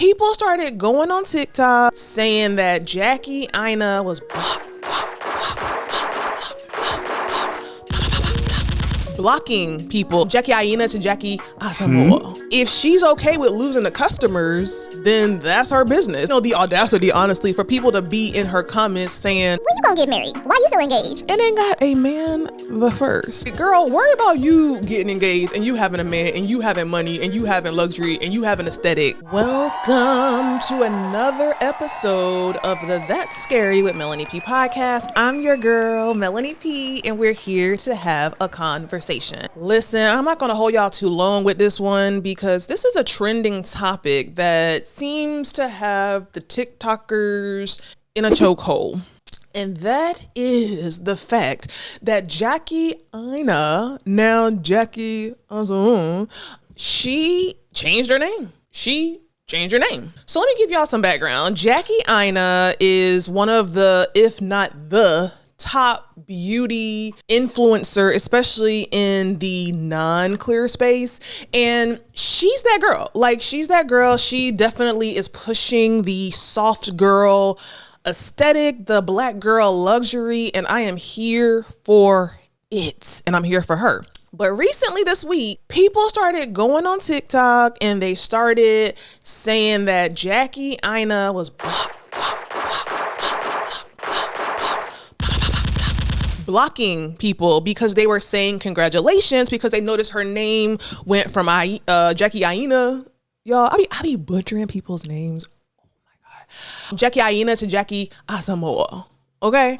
People started going on TikTok saying that Jackie Aina was blocking people. Jackie Aina to Jackie Asamoah. If she's okay with losing the customers, then that's her business. You know, the audacity, honestly, for people to be in her comments saying, when you gonna get married? Why you still engaged? And ain't got a man the first. Girl, worry about you getting engaged and you having a man and you having money and you having luxury and you having aesthetic. Welcome to another episode of the That's Scary with Meloney P podcast. I'm your girl, Meloney P, and we're here to have a conversation. Listen, I'm not gonna hold y'all too long with this one because this is a trending topic that seems to have the TikTokers in a chokehold. And that is the fact that Jackie Aina, now Jackie, she changed her name. So let me give y'all some background. Jackie Aina is one of the, if not the top beauty influencer, especially in the non-clear space. And she's that girl. She definitely is pushing the soft girl aesthetic, the black girl luxury, and I am here for it, and I'm here for her. But recently this week, people started going on TikTok and they started saying that Jackie Aina was blocking people because they were saying congratulations because they noticed her name went from Jackie Aina. Y'all, I be butchering people's names. Jackie Aina to Jackie Asamoah. Okay.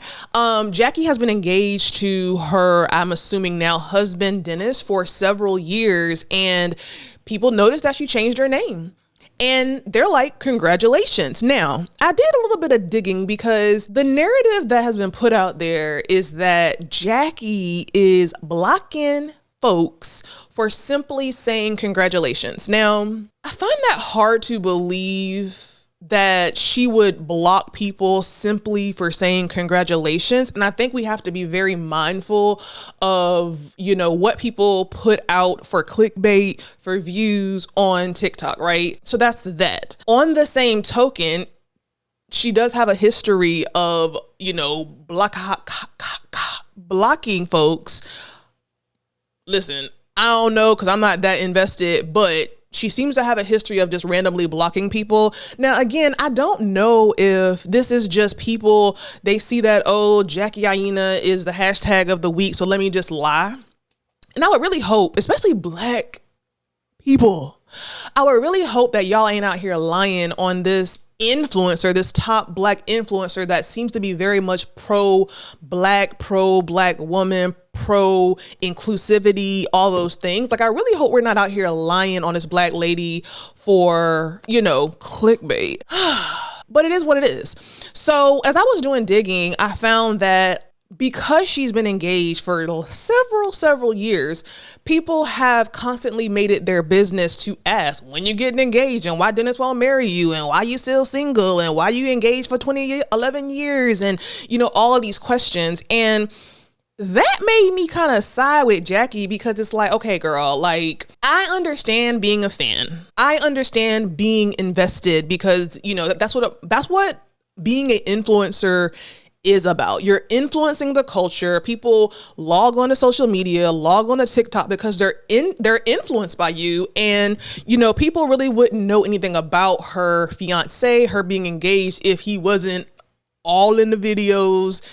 Jackie has been engaged to her, I'm assuming now, husband Dennis for several years, and people noticed that she changed her name. And they're like, congratulations. Now, I did a little bit of digging because the narrative that has been put out there is that Jackie is blocking folks for simply saying congratulations. Now, I find that hard to believe that she would block people simply for saying congratulations. And I think we have to be very mindful of, what people put out for clickbait, for views on TikTok, right? So that's that. On the same token, she does have a history of, blocking folks. Listen, I don't know because I'm not that invested, but she seems to have a history of just randomly blocking people. Now, again, I don't know if this is just people, they see that, Jackie Aina is the hashtag of the week, so let me just lie. And I would really hope, especially black people, I would really hope that y'all ain't out here lying on this influencer, this top black influencer that seems to be very much pro-black woman, pro-inclusivity, all those things. Like, I really hope we're not out here lying on this black lady for, clickbait. But it is what it is. So as I was doing digging, I found that because she's been engaged for several years, people have constantly made it their business to ask when you getting engaged and why Dennis won't marry you and why you still single and why you engaged for 11 years and, all of these questions. And that made me kind of side with Jackie because it's like, okay, girl, like, I understand being a fan. I understand being invested because, that's what being an influencer is about. You're influencing the culture. People log on to social media, log on to TikTok because they're influenced by you. And, people really wouldn't know anything about her fiance, her being engaged, if he wasn't all in the videos,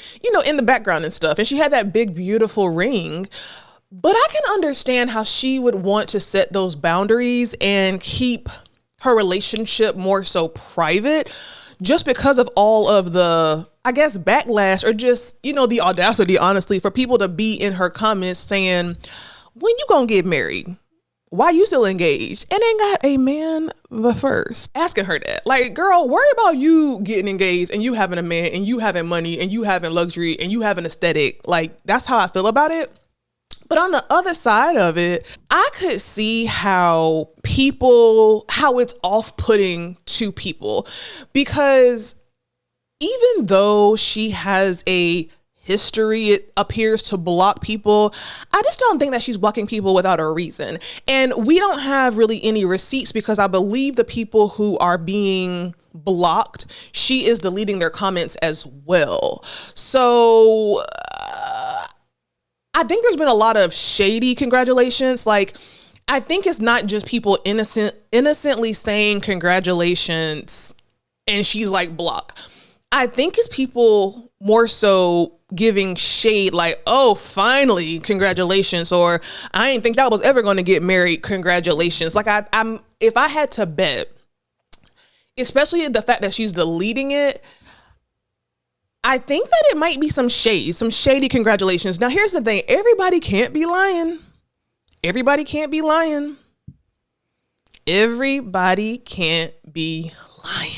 in the background and stuff. And she had that big, beautiful ring. But I can understand how she would want to set those boundaries and keep her relationship more so private, just because of all of the, I guess, backlash or just, the audacity, honestly, for people to be in her comments saying, when you gonna get married? Why you still engaged? And ain't got a man the first. Asking her that. Like, girl, worry about you getting engaged and you having a man and you having money and you having luxury and you having aesthetic. Like, that's how I feel about it. But on the other side of it, I could see how it's off-putting to people because even though she has a history it appears to block people. I just don't think that she's blocking people without a reason. And we don't have really any receipts because I believe the people who are being blocked, she is deleting their comments as well. So I think there's been a lot of shady congratulations. Like, I think it's not just people innocently saying congratulations and she's like block. I think it's people more so giving shade like, oh, finally, congratulations, or I didn't think that was ever going to get married, congratulations. Like I'm if I had to bet, especially the fact that she's deleting it, I think that it might be some shady congratulations. Now, here's the thing. Everybody can't be lying. Everybody can't be lying. Everybody can't be lying.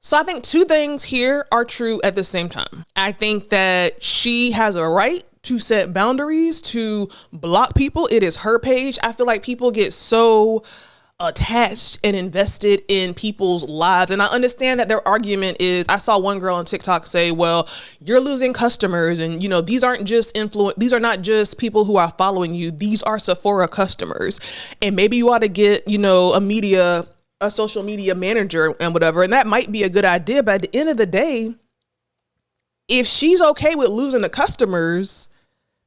So I think two things here are true at the same time. I think that she has a right to set boundaries, to block people. It is her page. I feel like people get so attached and invested in people's lives. And I understand that their argument is, I saw one girl on TikTok say, well, you're losing customers. And, you know, these aren't just these are not just people who are following you. These are Sephora customers. And maybe you ought to get, you know, a social media manager and whatever. And that might be a good idea. But at the end of the day, if she's okay with losing the customers,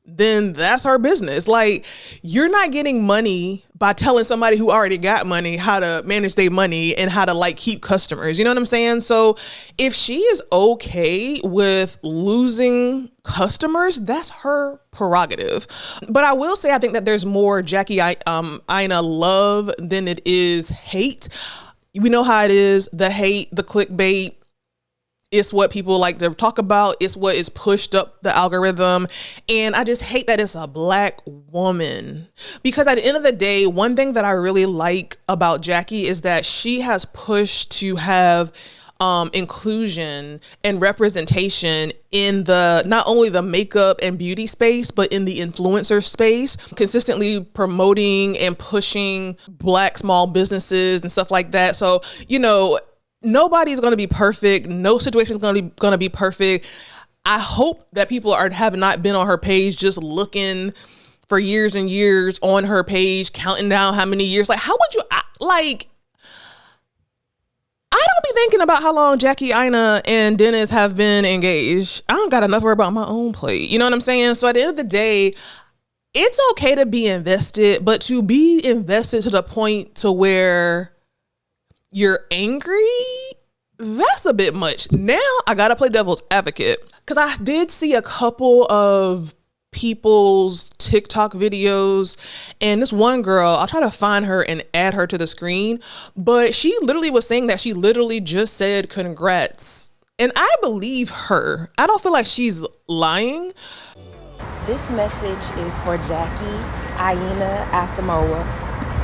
then that's her business. Like, you're not getting money by telling somebody who already got money how to manage their money and how to like keep customers. You know what I'm saying? So if she is okay with losing customers, that's her prerogative. But I will say, I think that there's more Jackie Aina love than it is hate. We know how it is. The hate, the clickbait, it's what people like to talk about. It's what is pushed up the algorithm. And I just hate that it's a Black woman. Because at the end of the day, one thing that I really like about Jackie is that she has pushed to have inclusion and representation in the not only the makeup and beauty space, but in the influencer space, consistently promoting and pushing Black small businesses and stuff like that. So, you know, nobody's going to be perfect. No situation is going to be perfect. I hope that people have not been on her page just looking for years and years on her page, counting down how many years. Like, how would you I don't be thinking about how long Jackie Aina and Dennis have been engaged. I don't got enough to worry about my own plate. You know what I'm saying? So at the end of the day, it's okay to be invested, but to be invested to the point to where you're angry, that's a bit much. Now I gotta play devil's advocate, because I did see a couple of people's TikTok videos, and this one girl, I'll try to find her and add her to the screen, but she literally was saying that she literally just said congrats, and I believe her. I don't feel like she's lying. This message is for Jackie, Aina, Asamoah,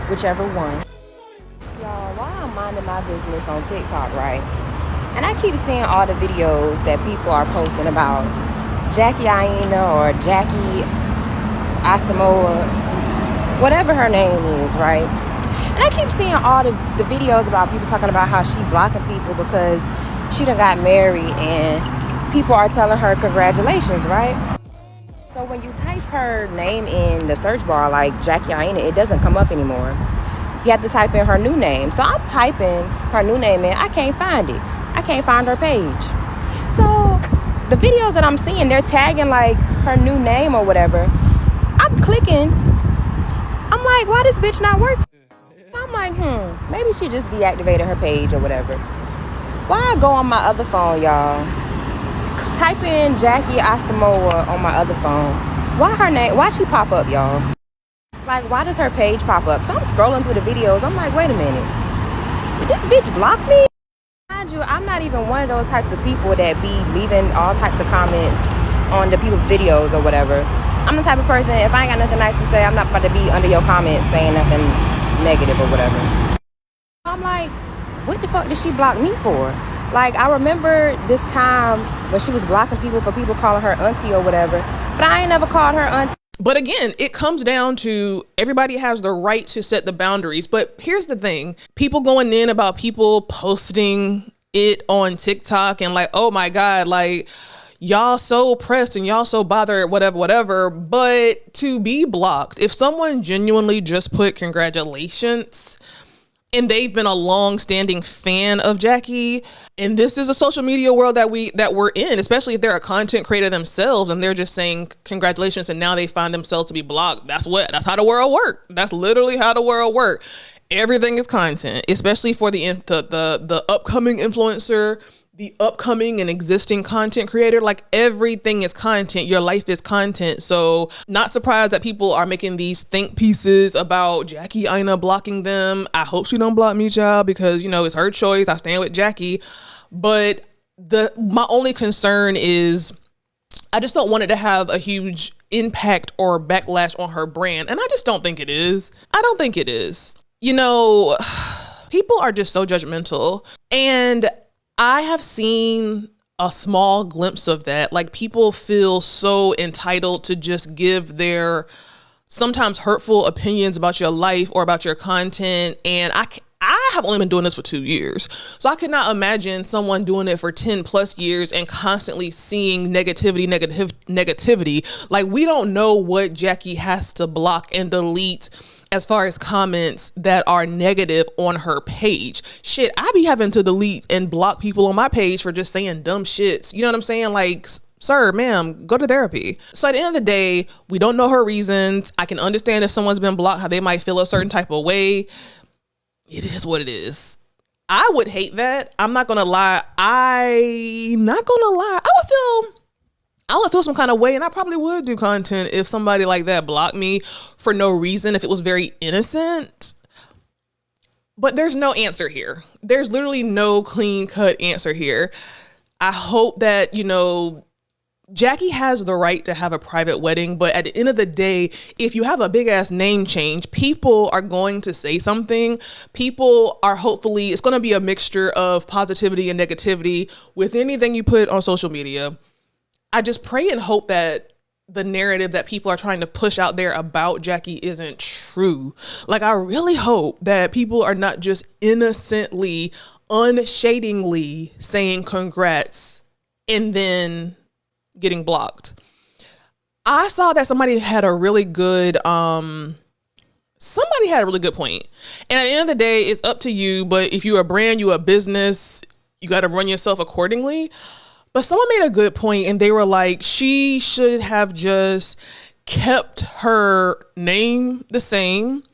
whichever one. Y'all, while I'm minding my business on TikTok, right? And I keep seeing all the videos that people are posting about Jackie Aina or Jackie Asamoah, whatever her name is, right? And I keep seeing all the videos about people talking about how she blocking people because she done got married and people are telling her congratulations, right? So when you type her name in the search bar, like Jackie Aina, it doesn't come up anymore. You have to type in her new name. So I'm typing her new name in. I can't find it. I can't find her page. So the videos that I'm seeing, they're tagging like her new name or whatever. I'm clicking. I'm like, why this bitch not working? I'm like, maybe she just deactivated her page or whatever. Why I go on my other phone, y'all? Type in Jackie Asamoah on my other phone. Why she pop up, y'all? Like, why does her page pop up? So I'm scrolling through the videos. I'm like, wait a minute. Did this bitch block me? Mind you, I'm not even one of those types of people that be leaving all types of comments on the people's videos or whatever. I'm the type of person, if I ain't got nothing nice to say, I'm not about to be under your comments saying nothing negative or whatever. I'm like, what the fuck did she block me for? Like, I remember this time when she was blocking people for people calling her auntie or whatever, but I ain't never called her auntie. But again, it comes down to everybody has the right to set the boundaries. But here's the thing. People going in about people posting it on TikTok and like, oh my God, like, y'all so pressed and y'all so bothered, whatever. But to be blocked, if someone genuinely just put congratulations and they've been a long-standing fan of Jackie, and this is a social media world that we're in, especially if they're a content creator themselves and they're just saying congratulations and now they find themselves to be blocked. That's how the world works. That's literally how the world works. Everything is content, especially for the upcoming influencer, the upcoming and existing content creator. Like, everything is content. Your life is content. So not surprised that people are making these think pieces about Jackie Aina blocking them. I hope she don't block me, child, because, you know, it's her choice. I stand with Jackie. But my only concern is I just don't want it to have a huge impact or backlash on her brand. And I just don't think it is. I don't think it is. You know, people are just so judgmental. And I have seen a small glimpse of that. Like, people feel so entitled to just give their sometimes hurtful opinions about your life or about your content. And I have only been doing this for 2 years. So I could not imagine someone doing it for 10 plus years and constantly seeing negativity. Like, we don't know what Jackie has to block and delete as far as comments that are negative on her page. Shit, I be having to delete and block people on my page for just saying dumb shits. You know what I'm saying? Like, sir, ma'am, go to therapy. So at the end of the day, we don't know her reasons. I can understand if someone's been blocked, how they might feel a certain type of way. It is what it is. I would hate that. I'm not gonna lie. I would feel some kind of way, and I probably would do content if somebody like that blocked me for no reason, if it was very innocent. But there's no answer here. There's literally no clean cut answer here. I hope that, you know, Jackie has the right to have a private wedding, but at the end of the day, if you have a big ass name change, people are going to say something. People are hopefully, it's going to be a mixture of positivity and negativity with anything you put on social media. I just pray and hope that the narrative that people are trying to push out there about Jackie isn't true. Like, I really hope that people are not just innocently, unshadingly saying congrats and then getting blocked. I saw that somebody had a really good point. And at the end of the day, it's up to you. But if you're a brand, you're a business, you got to run yourself accordingly. But someone made a good point, and they were like, she should have just kept her name the same,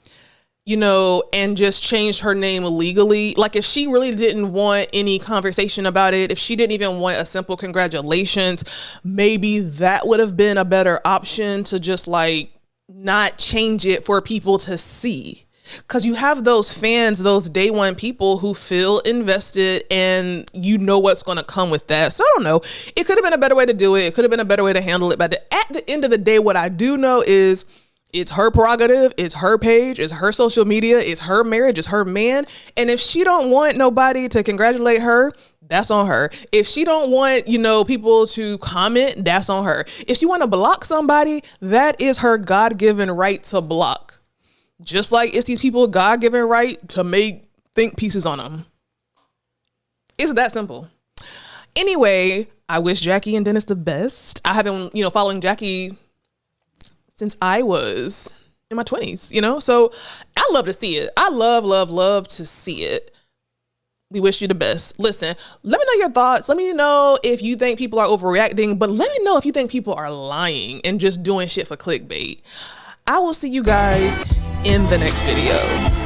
you know, and just changed her name legally. Like, if she really didn't want any conversation about it, if she didn't even want a simple congratulations, maybe that would have been a better option, to just like not change it for people to see. Because you have those fans, those day one people who feel invested, and you know what's going to come with that. So I don't know. It could have been a better way to do it. It could have been a better way to handle it. But at the end of the day, what I do know is it's her prerogative. It's her page. It's her social media. It's her marriage. It's her man. And if she don't want nobody to congratulate her, that's on her. If she don't want, you know, people to comment, that's on her. If she want to block somebody, that is her God-given right to block. Just like it's these people God-given right to make think pieces on them. It's that simple. Anyway, I wish Jackie and Dennis the best. I haven't, you know, following Jackie since I was in my 20s, you know? So I love to see it. I love to see it. We wish you the best. Listen, let me know your thoughts. Let me know if you think people are overreacting, but let me know if you think people are lying and just doing shit for clickbait. I will see you guys in the next video.